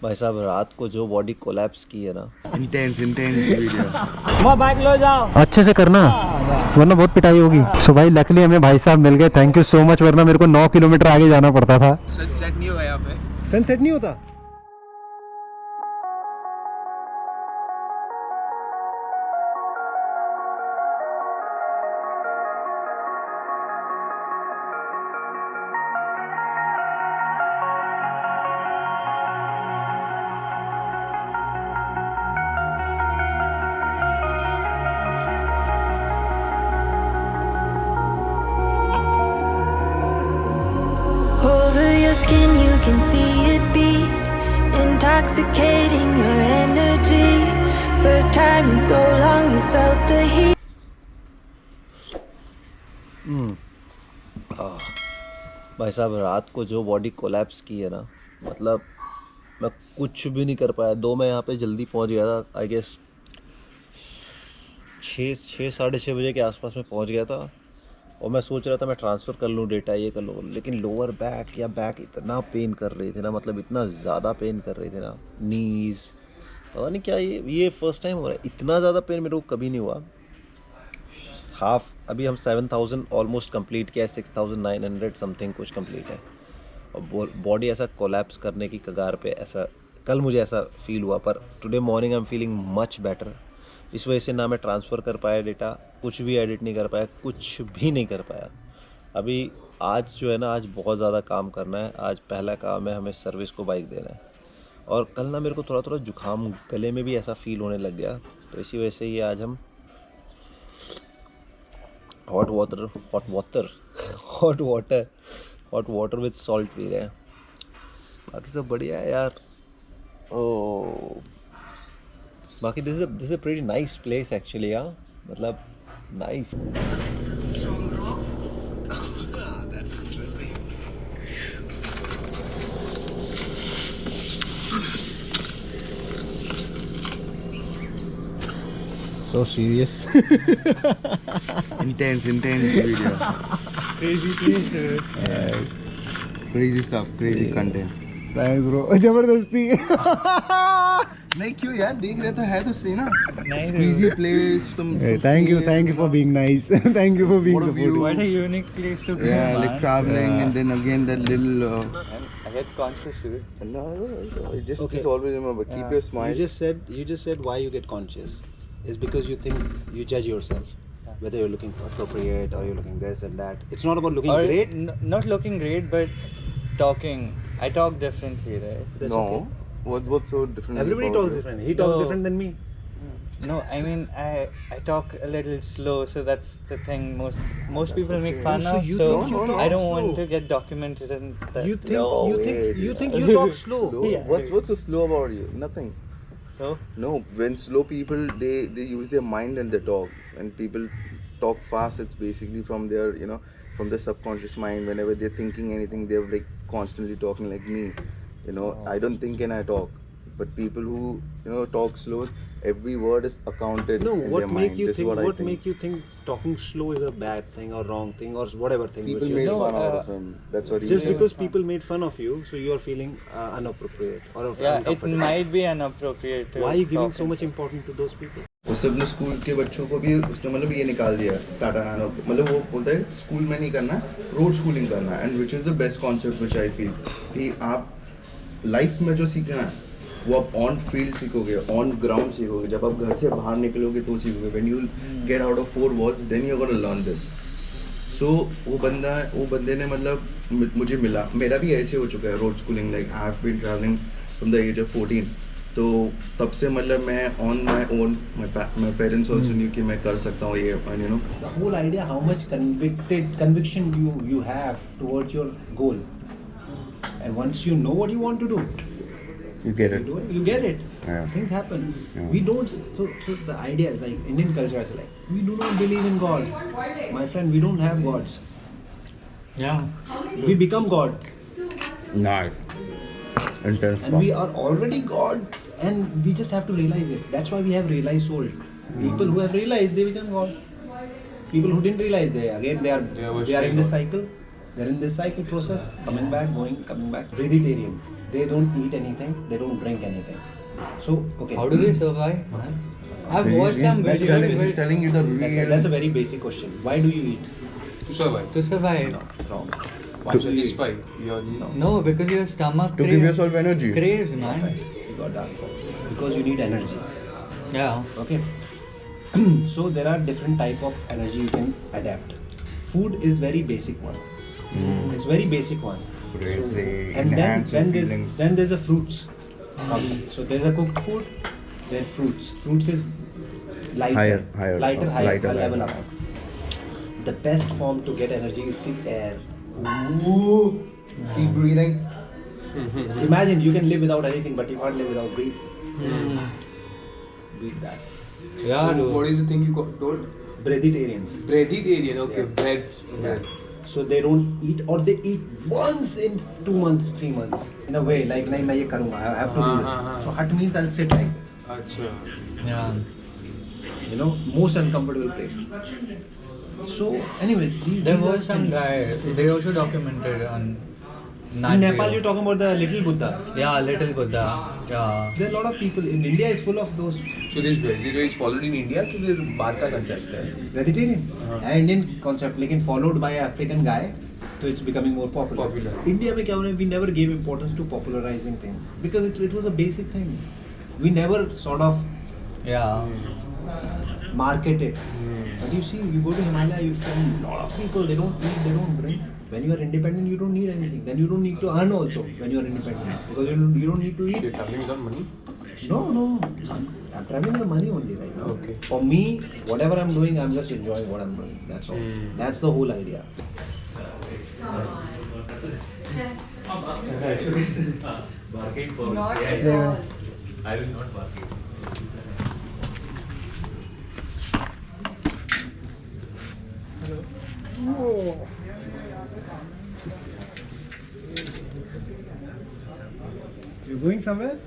भाई साहब रात को जो बॉडी कोलैप्स की है ना, इंटेंस वीडियो। मैं बाइक लो जाओ अच्छे से करना वरना बहुत पिटाई होगी। सो भाई लकली हमें भाई साहब मिल गए, थैंक यू सो मच, वरना मेरे को 9 किलोमीटर आगे जाना पड़ता था। सनसेट नहीं हुआ यहाँ पे। सनसेट नहीं होता। Over your skin you can see it beat, intoxicating your energy. First time in so long you felt the heat. भाई साहब रात को जो बॉडी कोलैप्स की है ना, मतलब मैं कुछ भी नहीं कर पाया। मैं यहाँ पे जल्दी पहुँच गया था, आई गेस 6-6:30 बजे के आसपास में पहुँच गया था। और मैं सोच रहा था मैं ट्रांसफ़र कर लूँ डेटा, ये कर लूँ, लेकिन लोअर बैक या बैक इतना पेन कर रही थी ना, मतलब इतना ज़्यादा पेन कर रही थी ना, नीज़ पता नहीं क्या, ये फर्स्ट टाइम हो रहा है। इतना ज़्यादा पेन मेरे को कभी नहीं हुआ। अभी हम 7000 ऑलमोस्ट कंप्लीट किया है, 6900 समथिंग कुछ कंप्लीट है। और बॉडी ऐसा कोलैप्स करने की कगार पे, ऐसा कल मुझे ऐसा फील हुआ, पर today morning I am feeling much better. इस वजह से ना मैं ट्रांसफ़र कर पाया डेटा, कुछ भी एडिट नहीं कर पाया, कुछ भी नहीं कर पाया। अभी आज जो है ना, आज बहुत ज़्यादा काम करना है। आज पहला काम है हमें सर्विस को बाइक देना है। और कल ना मेरे को थोड़ा थोड़ा जुकाम, गले में भी ऐसा फील होने लग गया, तो इसी वजह से ये आज हम hot water with salt P रहे हैं। बाकी सब बढ़िया है यार। ओ बाकी this is a pretty nice place actually. हाँ मतलब nice. So serious. Intense video. Crazy stuff, crazy content. Thanks bro. जबरदस्ती। नहीं क्यों यार, देख रहे तो है तो सही ना। Squeezy place, some. Thank you for being nice. Thank you for being What a view. supportive. What a unique place to be. Yeah, like traveling and then again that little. I get conscious to it. No, just always remember, keep your smile. You just said why you get conscious is because you think you judge yourself, whether you're looking appropriate or you're looking this and that. It's not about looking Or great. Not looking great, but talking. I talk differently, right? That's No. okay. What's so different? Everybody about talks it? different. He talks No. different than me. No, I mean I talk a little slow, so that's the thing. Most people make fun So of. you So think you talk I don't want slow? to get documented in that. You think No you way, think you dude. think you talk slow. Yeah. What's so slow about you? Nothing. So No, when slow people they use their mind and they talk. When people talk fast, it's basically from their from their subconscious mind. Whenever they're thinking anything, they're like constantly talking like me. I don't think and I talk. But people who talk slow, every word is accounted No, in what their make mind. you This is think? what I What think. make you think talking slow is a bad thing or wrong thing or whatever thing? People which you- made No, fun out of him. That's what he just said. because people made fun of you, so you are feeling inappropriate or yeah, it uncomfortable. might be inappropriate. To Why are you giving talk so in- much importance to those people? उसने अपने school के बच्चों को भी उसने मतलब ये निकाल दिया टाटा नैनो, मतलब वो बोलता है स्कूल में नहीं करना, रोड स्कूलिंग करना, and which is the best concept which I feel कि आप लाइफ में जो सीखना है वो आप ऑन फील्ड सीखोगे, ऑन ग्राउंड सीखोगे। जब आप घर से बाहर निकलोगे तो सीखोगे। When you get out of 4 walls then you gonna learn this. So वो बंदे ने मतलब मुझे मिला, मेरा भी ऐसे हो चुका है road schooling. Like I have been travelling from the age of 14, तो तब से मतलब मैं on my own, my parents also knew कि मैं कर सकता हूँ ये, The whole idea how much conviction you have towards your goal, and once you know what you want to do, you get it. you get it. Yeah. Things happen. Yeah. We don't. So the idea is like Indian culture is like we do not believe in God. My friend, we don't have gods. Yeah. We become God, Nice. Intense. and we are already God, and we just have to realize it. That's why we have realized soul. People who have realized, they become God. People who didn't realize, they are in this cycle. They're in this cycle process, coming back, going, coming back. Vegetarian. they don't eat anything, they don't drink anything. So okay. How do they survive, man? I've watched some He's videos telling you the real. That's a very basic question. Why do you eat? To survive. to survive. Wrong. To satisfy your No, because your stomach To give yourself energy. craves, man. You got the answer. Because you need energy. Yeah. Okay. So there are different type of energy you can adapt. Food is very basic one. It's very basic one. Crazy. And Enhance your then feelings. there's the fruits. So there's a cooked food, then fruits. Fruits is lighter, Higher lighter level level. up. The best form to get energy is the air. Ooh. Keep breathing. So imagine you can live without anything, but you can't live without breathe. Beat that. Yeah, What dude. is the thing you told? Breatharians. Breatharian. Okay, Yeah. bread. So they don't eat, or they eat once in 2 months, 3 months. In a way, like nahi main ye karunga, I have to do this. So hut means I'll sit like this. Acha. Yeah. You know, most uncomfortable place. So, anyways, There was some guy. They also documented on. In Nepal, you're talking about the little Buddha. Yeah, little Buddha. Yeah. There are a lot of people in India is full of those So this breatharian is followed in India कि फिर बाहर का concept है? vegetarian. Indian concept, लेकिन followed by an African guy, so it's becoming more popular. India में क्या हुआ? We never gave importance to popularizing things because it was a basic thing. We never sort of Yeah. market it. But you see, you go to Himalaya, you find a lot of people, they don't eat, they don't drink. When you are independent, you don't need anything. Then you don't need to earn also when you are independent because you don't need to You're eat. traveling without money? No. I'm traveling with the money only right now. Okay. For me, whatever I'm doing, I'm just enjoying what I'm doing. That's all. That's the whole idea. You going somewhere?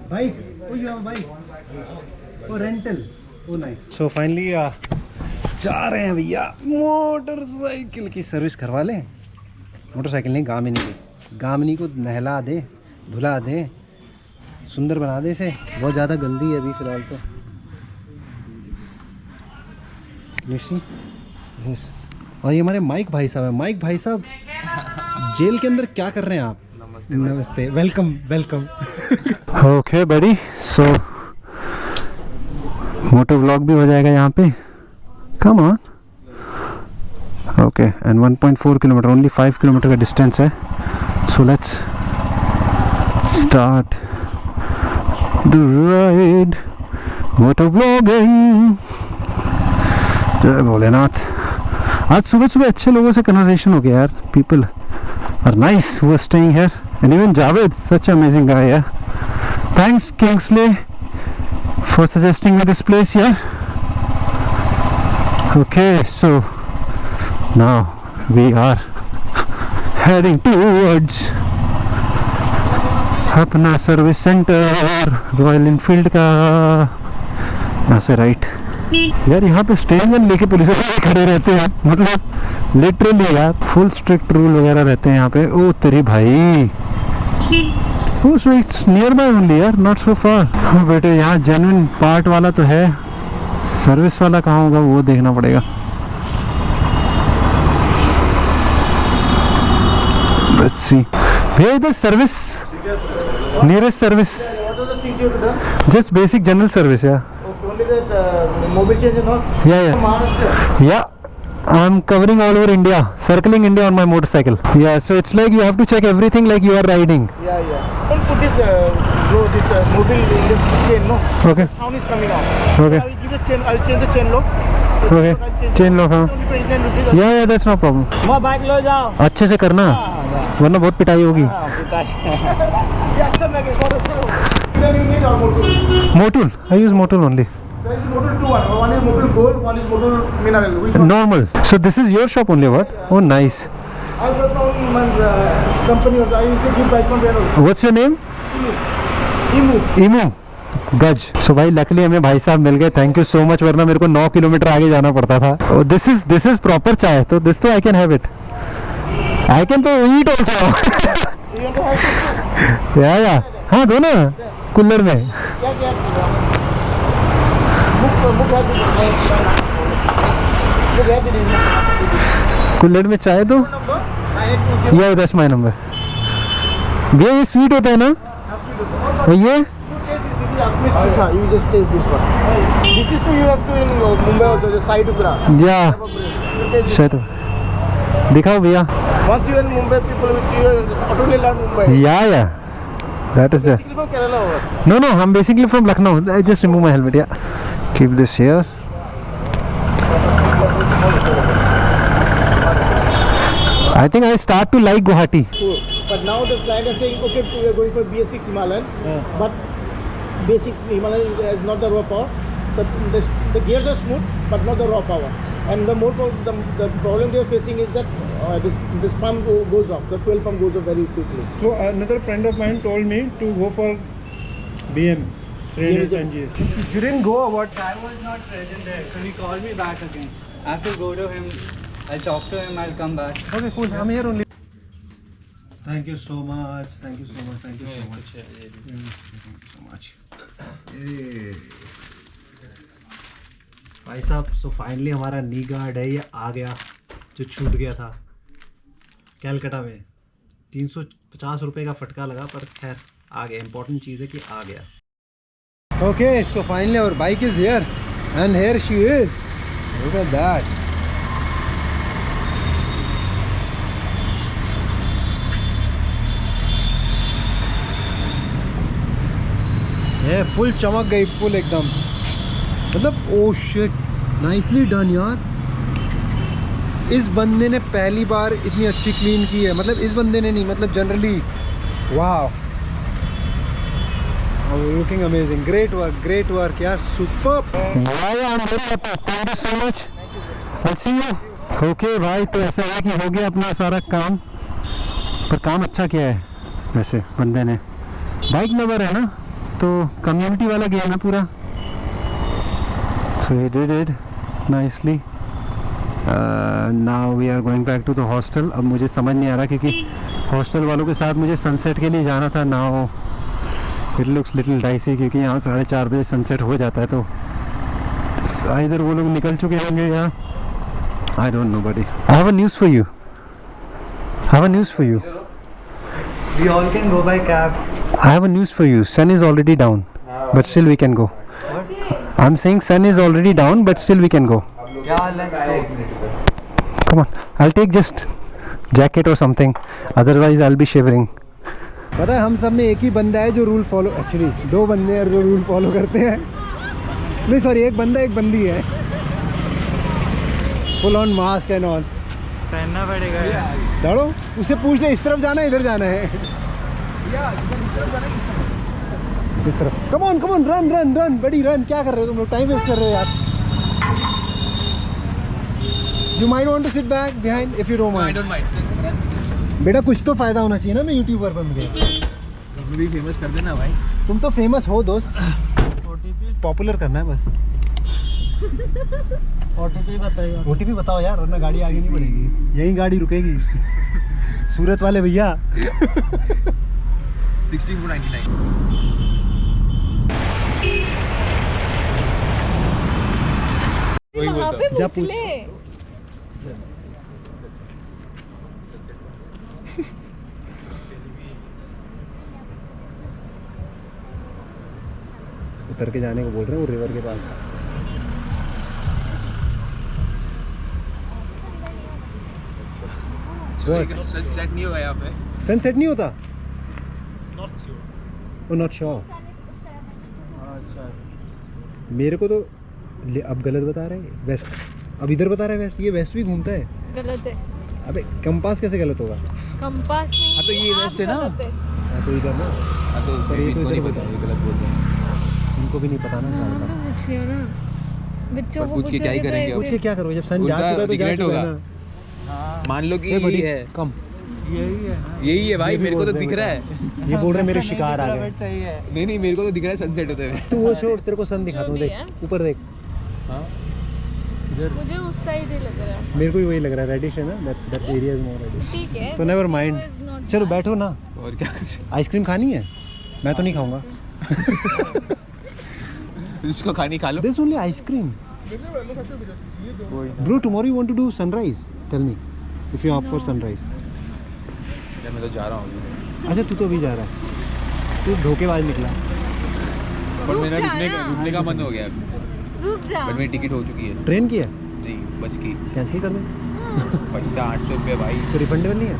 Bike? Oh, you have a bike? Oh, rental. Oh, nice. So finally, जा रहे हैं भैया motorcycle की service करवा लें. Motorcycle नहीं, गामिनी की. गामिनी को नहला दें, धुला दें, सुंदर बना दें इसे. बहुत ज़्यादा गंदी है अभी फ़िलहाल तो. You see? Yes. और ये हमारे माइक भाई साहब हैं. माइक भाई साहब जेल के अंदर क्या कर रहे हैं आप? नमस्ते. वेलकम. ओके बड़ी. सो मोटो व्लॉग भी हो जाएगा यहाँ पे. Come on. Okay and 1.4 kilometre, only 5 kilometre का डिस्टेंस है. So let's start the ride. Moto vlogging. जय भोलेनाथ. आज सुबह अच्छे लोगों से कन्वर्सेशन हो गया यार. People are nice who are staying here and even Javed, such amazing guy यार. Thanks Kingsley for suggesting me this place यार. Okay, so now we are heading towards अपना सर्विस सेंटर रॉयल इनफील्ड का. यहाँ से right. यार यहाँ पे Sten gun लेके पुलिस वाले खड़े रहते हैं, मतलब लिटरली यार फुल स्ट्रिक्ट रूल वगैरह रहते हैं यहाँ पे. ओ तेरी भाई. Oh, so it's nearby only यार, not so far. बेटे यहाँ जेन्युइन पार्ट वाला तो है, सर्विस वाला कहाँ होगा वो देखना पड़ेगा. Let's see. भैया इधर service, nearest service, just basic general service या. Only that mobile change and all. Yeah. Maharashtra. Yeah. I'm covering all over India, circling India on my motorcycle. Yeah, so it's like you have to check everything like you are riding. Yeah. Don't put this mobile in the chain, no. Okay. Sound is coming out. Okay. I will give the chain. I'll change the chain lock. Okay. I'll change Chain lock, हाँ. Only 29 rupees. Yeah, that's no problem. मैं bike लो जाओ. अच्छे से करना, वरना बहुत पिटाई होगी. ये अच्छा मैं बहुत अच्छा. Then you need our motor. Motul. I use Motul only. There is motor 2 one. One is motor gold. One is motor mineral. Which one? Normal. So this is your shop only, what? Oh, nice. I got from my company. Also. I used to give bikes from there also. What's your name? Imu. Emu गज. सो भाई luckily हमें भाई साहब मिल गए. Thank you so much, वरना मेरे को 9 kilometre आगे जाना पड़ता था. दिस इज प्रॉपर चाय, तो दिस तो I can have it. I can तो eat also You want to have food? या हाँ दो ना कूलर में. क्या क्या मुख है कूलर में चाय दो. या दैट्स माय नंबर. भैया ये स्वीट होता है ना. और ये You just taste this one. This is to you have to in Mumbai also, the side ukra. या शायद दिखाओ भैया. Once you are in Mumbai, people with you automatically learn Mumbai. या that is the. Basically from Kerala over. No, I'm basically from Lucknow. I just remove my helmet. Yeah. Keep this here. I think I start to like Guwahati. But now the client is saying, okay, we are going for BS6 Himalayan, but BS6 Himalayan is not the raw power. The gears are smooth, but not the raw power. And the problem they are facing is that this pump goes off. The fuel pump goes off very quickly. So another friend of mine told me to go for BM 310 GS. You didn't go or what? I was not present there, so he called me back again. I have to go to him. I'll talk to him. I'll come back. Okay, cool. I'm here only. Thank you so much. Thank you so much. Thank you so much. Thank you so much. भाई साहब, so finally हमारा नी guard है, ये आ गया जो छूट गया था कैलकाटा में. 350 रुपये का फटका लगा, पर खैर आ गया. इंपॉर्टेंट चीज़ है कि आ गया. Okay, so finally our bike is here and here she is. Look at that. ये फुल चमक गई, फुल एकदम. मतलब ओ शिट, नाइसली डन यार. इस बंदे ने पहली बार इतनी अच्छी क्लीन की है. मतलब इस बंदे ने नहीं, मतलब जनरली. वाह, लुकिंग अमेजिंग. ग्रेट वर्क यार, super. Thank you so much. I see you. Okay भाई, तो ऐसा है कि हो गया अपना सारा काम. पर काम अच्छा किया है वैसे बंदे ने. बाइक लवर है ना, तो कम्युनिटी वाला गया ना पूरा. So he did it nicely. Now we are going back to the hostel. अब मुझे समझ नहीं आ रहा क्योंकि हॉस्टल वालों के साथ मुझे सनसेट के लिए जाना था. Now it looks little dicey क्योंकि यहाँ 4:30 बजे सनसेट हो जाता है. तो इधर वो लोग निकल चुके होंगे या I don't know, buddy. I have a news for you. We all can go by cab. I have a news for you. Sun is already down, but still we can go. I'm saying sun is already down, but still we can go. Yeah, let's go. Come on, I'll take just jacket or something. Otherwise, I'll be shivering. पता है हम सब में एक ही बंदा है जो rule follow. Actually 2 बंदे हैं जो रूल फॉलो करते हैं. नहीं सॉरी, एक बंदा एक बंदी है. Full on mask and all. पहनना पड़ेगा यार. डालो, उससे पूछ ले इस तरफ जाना है इधर जाना है. इस तरफ. कम ऑन रन बड़ी रन. क्या कर रहे हो तुम लोग? टाइम वेस्ट कर रहे हो यार. You might want to sit back behind if you don't mind. I don't mind. बेटा कुछ तो फायदा होना चाहिए ना. मैं यूट्यूबर बन गया. तुम भी फेमस कर देना भाई. तुम तो फेमस हो दोस्त. पॉपुलर करना है बस. OTP बताइए. OTP बताओ यार, वरना गाड़ी आगे नहीं बढ़ेगी. यही गाड़ी रुकेगी. सूरत वाले भैया. 64.99. वहाँ पे जा पूछ ले. उतर के जाने को बोल रहे हैं वो रिवर के पास. सनसेट नहीं होगा यहाँ पे. सनसेट नहीं होता. Not sure. मेरे को तो अब गलत बता रहे हैं. वेस्ट अब इधर बता रहे हैं. वेस्ट, ये वेस्ट भी घूमता है. गलत है. अबे कंपास कैसे गलत होगा? कंपास नहीं. हाँ तो ये वेस्ट है ना. गलत है. हाँ तो इधर ना. हाँ तो पर ये तो इनको नहीं इधर पता, ये गलत बोल रहे हैं. इनको भी नहीं पता ना. हाँ, मैं पूछ रही हूँ ना. बच्चों पर को पूछ के क्या ही पूछोगे तो करेंगे? पूछ के क्या करोगे? जब सन उनका जा चुका है तो जा regret चुका है होगा. ना. मान लो कि ये बड़ी यही है. कम. यही है भाई. ये भी मेरे को तो बोल दिख रहे रहा हैं है. ये बोल रहे हैं मेरे शिकार आ गए. सही है. नहीं मेरे को तो दिख रहा है सनसेट होते हुए. तू वो छोड़, तेरे को सन दिखाता हूँ. जो भी देख है. ऊपर देख. हाँ इधर मुझे उस साइड ही लग रहा है। मेरे को भी वही लग रहा है, रेडिश है ना, that area is more reddish. ठीक है तो never mind, Flow is not चलो bad. बैठो ना। और क्या आइसक्रीम खानी है? मैं तो नहीं खाऊंगा। जिसको खानी खा लो। There's only ice cream. Bro, tomorrow you want to do sunrise? Tell me, if you opt for sunrise. यार मैं तो जा रहा हूँ। अच्छा तू तो अभी जा रहा है, तू धोखेबाज निकला। बट मेरा रुक रुकने जाना। रुकने का मन हो गया। रुक जा। बट मेरी टिकट हो चुकी है। ट्रेन की है, नहीं बस की। कैंसिल कर दे। पैसा 800 रुपये भाई। तो रिफंडेबल नहीं है?